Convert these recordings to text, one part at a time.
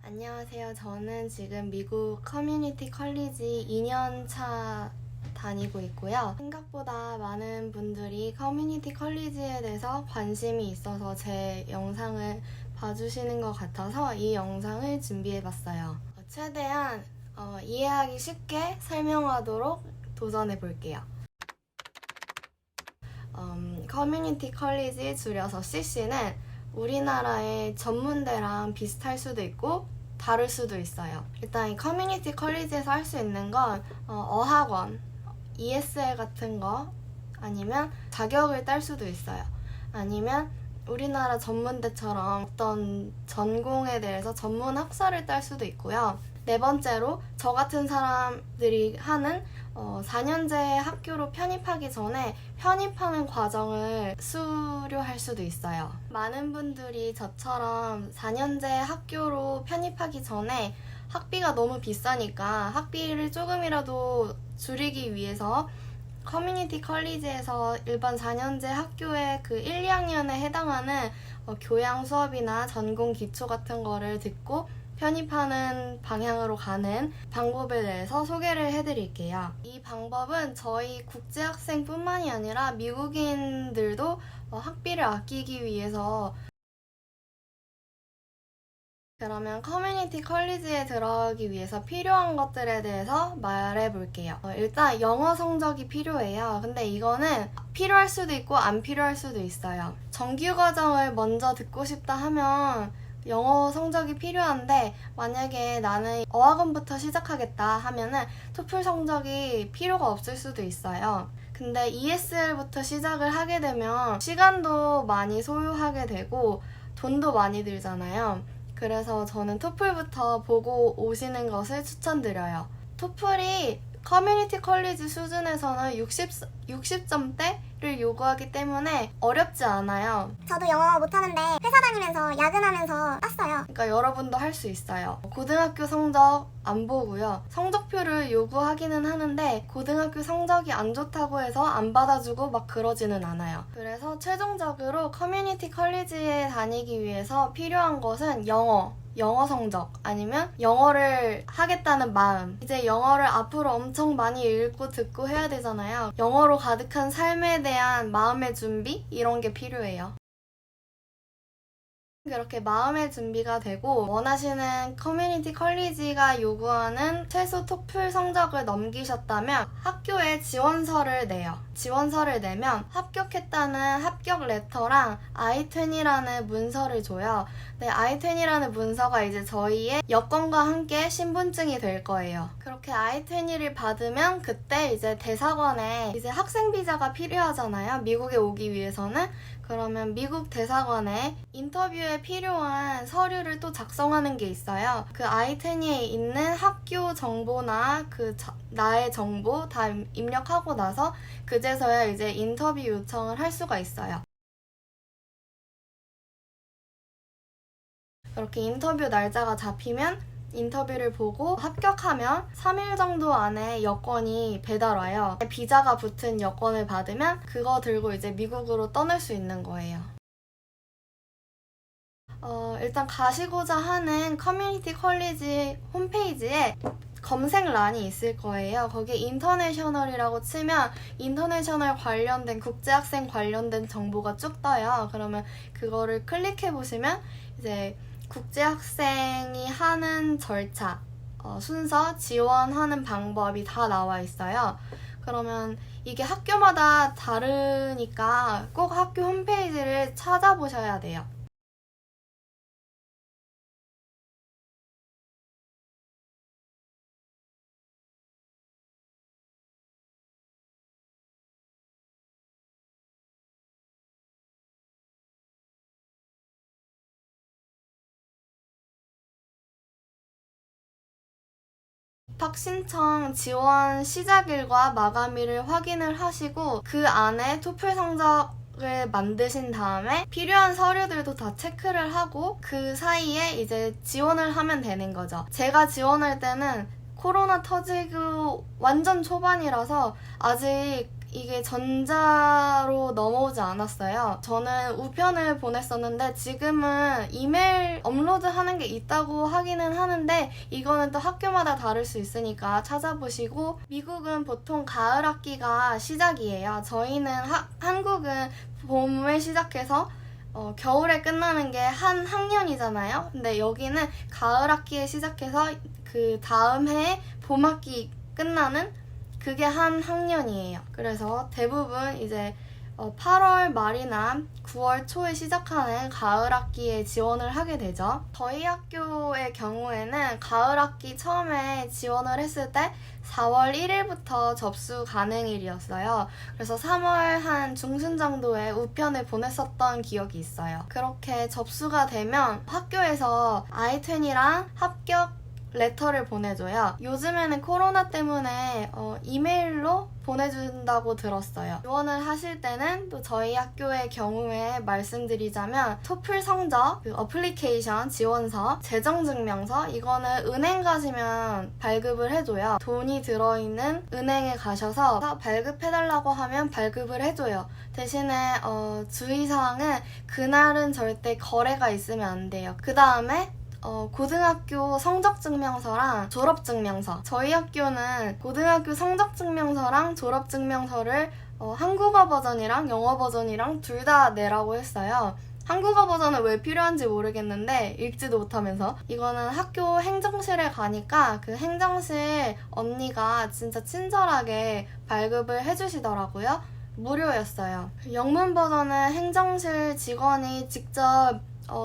안녕하세요. 저는 지금 미국 커뮤니티 컬리지 2년차 다니고 있고요. 생각보다 많은 분들이 커뮤니티 컬리지에 대해서 관심이 있어서 제 영상을 봐주시는 것 같아서 이 영상을 준비해봤어요. 최대한 이해하기 쉽게 설명하도록 도전해 볼게요. 커뮤니티 컬리지 줄여서 CC는 우리나라의 전문대랑 비슷할 수도 있고 다를 수도 있어요. 일단 이 커뮤니티 컬리지에서 할 수 있는 건 어학원, ESL 같은 거 아니면 자격을 딸 수도 있어요. 아니면 우리나라 전문대처럼 어떤 전공에 대해서 전문 학사를 딸 수도 있고요. 네 번째로 저 같은 사람들이 하는 4년제 학교로 편입하기 전에 편입하는 과정을 수료할 수도 있어요. 많은 분들이 저처럼 4년제 학교로 편입하기 전에 학비가 너무 비싸니까 학비를 조금이라도 줄이기 위해서 커뮤니티 컬리지에서 일반 4년제 학교의 그 1, 2학년에 해당하는 교양 수업이나 전공 기초 같은 거를 듣고 편입하는 방향으로 가는 방법에 대해서 소개를 해드릴게요. 이 방법은 저희 국제학생뿐만이 아니라 미국인들도 학비를 아끼기 위해서 그러면 커뮤니티 컬리지에 들어가기 위해서 필요한 것들에 대해서 말해볼게요. 일단 영어 성적이 필요해요. 근데 이거는 필요할 수도 있고 안 필요할 수도 있어요. 정규 과정을 먼저 듣고 싶다 하면 영어 성적이 필요한데 만약에 나는 어학원부터 시작하겠다 하면은 토플 성적이 필요가 없을 수도 있어요. 근데 ESL부터 시작을 하게 되면 시간도 많이 소요하게 되고 돈도 많이 들잖아요. 그래서 저는 토플부터 보고 오시는 것을 추천드려요. 토플이 커뮤니티 컬리지 수준에서는 60점대를 요구하기 때문에 어렵지 않아요. 저도 영어 못하는데 회사 다니면서 야근하면서 땄어요. 그러니까 여러분도 할 수 있어요. 고등학교 성적 안 보고요. 성적표를 요구하기는 하는데 고등학교 성적이 안 좋다고 해서 안 받아주고 막 그러지는 않아요. 그래서 최종적으로 커뮤니티 컬리지에 다니기 위해서 필요한 것은 영어 성적 아니면 영어를 하겠다는 마음. 이제 영어를 앞으로 엄청 많이 읽고 듣고 해야 되잖아요. 영어로 가득한 삶에 대한 마음의 준비? 이런 게 필요해요. 그렇게 마음의 준비가 되고 원하시는 커뮤니티 컬리지가 요구하는 최소 토플 성적을 넘기셨다면 학교에 지원서를 내요. 지원서를 내면 합격했다는 합격 레터랑 I-20라는 문서를 줘요. 네, I-20라는 문서가 이제 저희의 여권과 함께 신분증이 될 거예요. 그렇게 I-20를 받으면 그때 이제 대사관에 이제 학생 비자가 필요하잖아요. 미국에 오기 위해서는. 그러면 미국 대사관에 인터뷰에 필요한 서류를 또 작성하는 게 있어요. 그 I-20에 있는 학교 정보나 나의 정보 다 입력하고 나서 그제서야 이제 인터뷰 요청을 할 수가 있어요. 그렇게 인터뷰 날짜가 잡히면 인터뷰를 보고 합격하면 3일 정도 안에 여권이 배달 와요. 비자가 붙은 여권을 받으면 그거 들고 이제 미국으로 떠날 수 있는 거예요. 일단 가시고자 하는 커뮤니티 컬리지 홈페이지에 검색란이 있을 거예요. 거기에 인터내셔널이라고 치면 인터내셔널 관련된 국제학생 관련된 정보가 쭉 떠요. 그러면 그거를 클릭해 보시면 이제 국제학생이 하는 절차, 순서, 지원하는 방법이 다 나와 있어요. 그러면 이게 학교마다 다르니까 꼭 학교 홈페이지를 찾아보셔야 돼요. 입학 신청 지원 시작일과 마감일을 확인을 하시고 그 안에 토플 성적을 만드신 다음에 필요한 서류들도 다 체크를 하고 그 사이에 이제 지원을 하면 되는 거죠. 제가 지원할 때는 코로나 터지고 완전 초반이라서 아직 이게 전자로 넘어오지 않았어요. 저는 우편을 보냈었는데 지금은 이메일 업로드하는 게 있다고 하기는 하는데 이거는 또 학교마다 다를 수 있으니까 찾아보시고, 미국은 보통 가을 학기가 시작이에요. 저희는 한국은 봄에 시작해서 겨울에 끝나는 게 한 학년이잖아요. 근데 여기는 가을 학기에 시작해서 그 다음 해에 봄 학기 끝나는 그게 한 학년이에요. 그래서 대부분 이제 8월 말이나 9월 초에 시작하는 가을 학기에 지원을 하게 되죠. 저희 학교의 경우에는 가을 학기 처음에 지원을 했을 때 4월 1일부터 접수 가능일이었어요. 그래서 3월 한 중순 정도에 우편을 보냈었던 기억이 있어요. 그렇게 접수가 되면 학교에서 I-20랑 합격 레터를 보내줘요. 요즘에는 코로나 때문에 이메일로 보내준다고 들었어요. 지원을 하실 때는 또 저희 학교의 경우에 말씀드리자면 토플 성적, 그 어플리케이션 지원서, 재정증명서, 이거는 은행 가시면 발급을 해줘요. 돈이 들어있는 은행에 가셔서 발급해달라고 하면 발급을 해줘요. 대신에 주의사항은 그날은 절대 거래가 있으면 안 돼요. 그 다음에 고등학교 성적증명서랑 졸업증명서. 저희 학교는 고등학교 성적증명서랑 졸업증명서를 한국어 버전이랑 영어 버전이랑 둘 다 내라고 했어요. 한국어 버전은 왜 필요한지 모르겠는데 읽지도 못하면서, 이거는 학교 행정실에 가니까 그 행정실 언니가 진짜 친절하게 발급을 해주시더라고요. 무료였어요. 영문 버전은 행정실 직원이 직접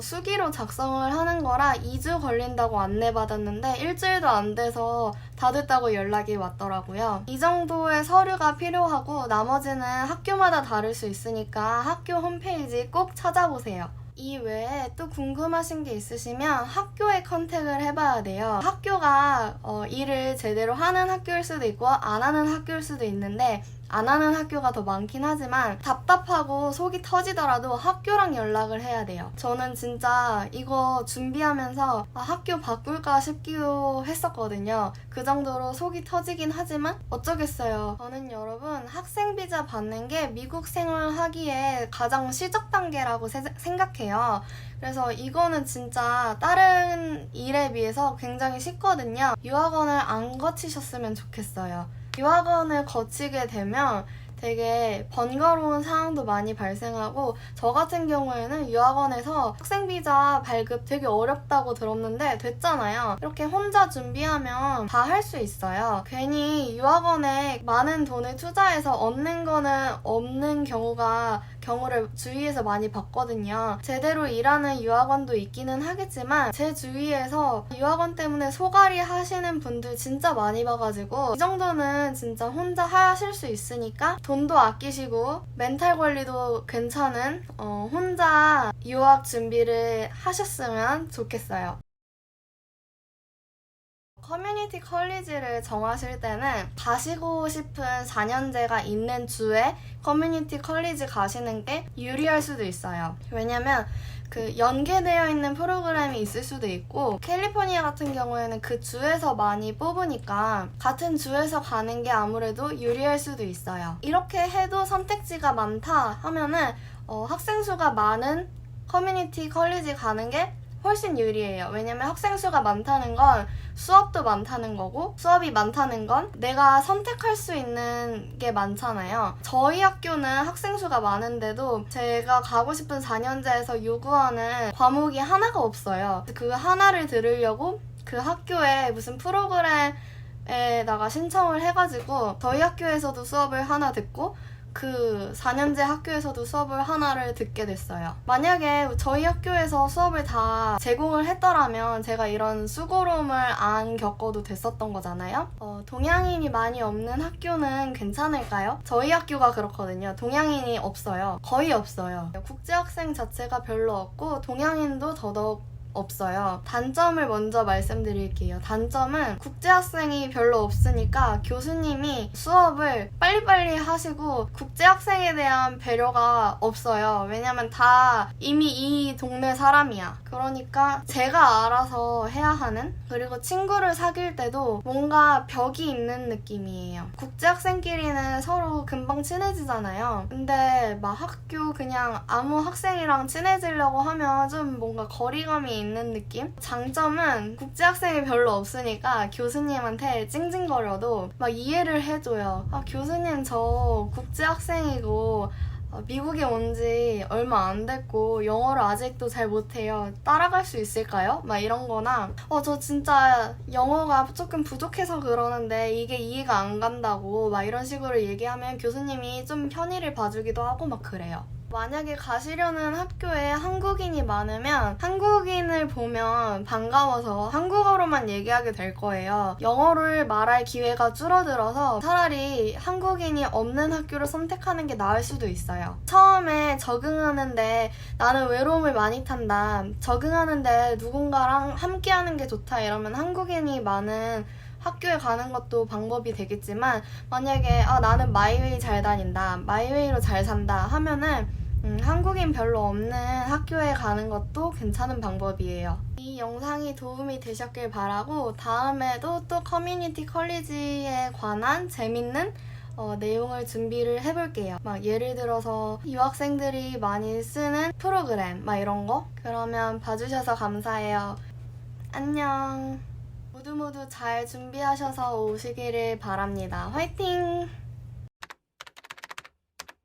수기로 작성을 하는 거라 2주 걸린다고 안내받았는데 일주일도 안 돼서 다 됐다고 연락이 왔더라고요. 이 정도의 서류가 필요하고 나머지는 학교마다 다를 수 있으니까 학교 홈페이지 꼭 찾아보세요. 이 외에 또 궁금하신 게 있으시면 학교에 컨택을 해봐야 돼요. 학교가 일을 제대로 하는 학교일 수도 있고 안 하는 학교일 수도 있는데, 안 하는 학교가 더 많긴 하지만 답답하고 속이 터지더라도 학교랑 연락을 해야 돼요. 저는 진짜 이거 준비하면서 학교 바꿀까 싶기도 했었거든요. 그 정도로 속이 터지긴 하지만 어쩌겠어요. 저는 여러분 학생 비자 받는 게 미국 생활하기에 가장 시작 단계라고 생각해요. 그래서 이거는 진짜 다른 일에 비해서 굉장히 쉽거든요. 유학원을 안 거치셨으면 좋겠어요. 유학원을 거치게 되면 되게 번거로운 상황도 많이 발생하고, 저 같은 경우에는 유학원에서 학생비자 발급 되게 어렵다고 들었는데 됐잖아요. 이렇게 혼자 준비하면 다 할 수 있어요. 괜히 유학원에 많은 돈을 투자해서 얻는 거는 없는 경우를 주위에서 많이 봤거든요. 제대로 일하는 유학원도 있기는 하겠지만 제 주위에서 유학원 때문에 소갈이 하시는 분들 진짜 많이 봐가지고, 이 정도는 진짜 혼자 하실 수 있으니까 돈도 아끼시고 멘탈 관리도 괜찮은 혼자 유학 준비를 하셨으면 좋겠어요. 커뮤니티 컬리지를 정하실 때는 가시고 싶은 4년제가 있는 주에 커뮤니티 컬리지 가시는 게 유리할 수도 있어요. 왜냐면 그 연계되어 있는 프로그램이 있을 수도 있고, 캘리포니아 같은 경우에는 그 주에서 많이 뽑으니까 같은 주에서 가는 게 아무래도 유리할 수도 있어요. 이렇게 해도 선택지가 많다 하면은 학생 수가 많은 커뮤니티 컬리지 가는 게 훨씬 유리해요. 왜냐면 학생 수가 많다는 건 수업도 많다는 거고, 수업이 많다는 건 내가 선택할 수 있는 게 많잖아요. 저희 학교는 학생 수가 많은데도 제가 가고 싶은 4년제에서 요구하는 과목이 하나가 없어요. 그 하나를 들으려고 그 학교에 무슨 프로그램에다가 신청을 해가지고 저희 학교에서도 수업을 하나 듣고 그 4년제 학교에서도 수업을 하나를 듣게 됐어요. 만약에 저희 학교에서 수업을 다 제공을 했더라면 제가 이런 수고로움을 안 겪어도 됐었던 거잖아요. 동양인이 많이 없는 학교는 괜찮을까요? 저희 학교가 그렇거든요. 동양인이 없어요. 거의 없어요. 국제학생 자체가 별로 없고 동양인도 더더욱 없어요. 단점을 먼저 말씀드릴게요. 단점은 국제학생이 별로 없으니까 교수님이 수업을 빨리빨리 하시고 국제학생에 대한 배려가 없어요. 왜냐면 다 이미 이 동네 사람이야. 그러니까 제가 알아서 해야 하는, 그리고 친구를 사귈 때도 뭔가 벽이 있는 느낌이에요. 국제학생끼리는 서로 금방 친해지잖아요. 근데 막 학교 그냥 아무 학생이랑 친해지려고 하면 좀 뭔가 거리감이 있는 느낌? 장점은 국제학생이 별로 없으니까 교수님한테 찡찡거려도 막 이해를 해줘요. 아, 교수님 저 국제학생이고 미국에 온 지 얼마 안 됐고 영어를 아직도 잘 못해요. 따라갈 수 있을까요? 막 이런 거나 저 진짜 영어가 조금 부족해서 그러는데 이게 이해가 안 간다고 막 이런 식으로 얘기하면 교수님이 좀 편의를 봐주기도 하고 막 그래요. 만약에 가시려는 학교에 한국인이 많으면 한국인을 보면 반가워서 한국어로만 얘기하게 될 거예요. 영어를 말할 기회가 줄어들어서 차라리 한국인이 없는 학교를 선택하는 게 나을 수도 있어요. 처음에 적응하는데 나는 외로움을 많이 탄다. 적응하는데 누군가랑 함께하는 게 좋다 이러면 한국인이 많은 학교에 가는 것도 방법이 되겠지만 만약에 나는 마이웨이 잘 다닌다, 마이웨이로 잘 산다 하면은 한국인 별로 없는 학교에 가는 것도 괜찮은 방법이에요. 이 영상이 도움이 되셨길 바라고 다음에도 또 커뮤니티 컬리지에 관한 재밌는 내용을 준비를 해볼게요. 막 예를 들어서 유학생들이 많이 쓰는 프로그램 막 이런 거? 그러면 봐주셔서 감사해요. 안녕. 모두 잘 준비하셔서 오시기를 바랍니다. 화이팅!